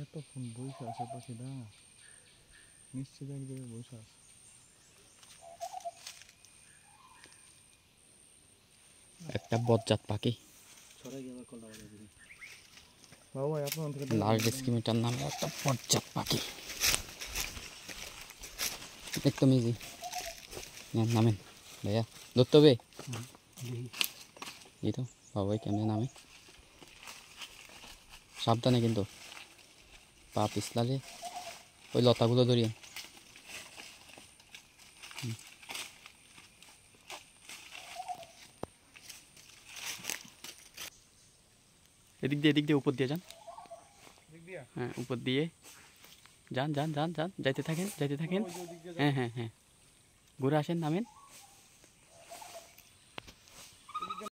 এতক্ষণ বসে আছে পাখিটা, নিশ্চিত এক জায়গায় বসে আছে। একটা বজ্জাত পাখি, বাবু ভাই আপনার থেকে লাল রেস্কিউটার নামে একটা বজ্জাত পাখি। একটু মিজি নামেন ভাইয়া, ধরতে হবে এই তো। বাবু ভাই কেমনে নামে, সাবধানে কিন্তু, পা পিছলালে ওই লতাগুলো ধরিয়ে। এদিক দিয়ে উপর দিয়ে যান। হ্যাঁ উপর দিয়ে যান যান যান যান, যাইতে থাকেন। হ্যাঁ হ্যাঁ হ্যাঁ, ঘুরে আসেন, নামেন।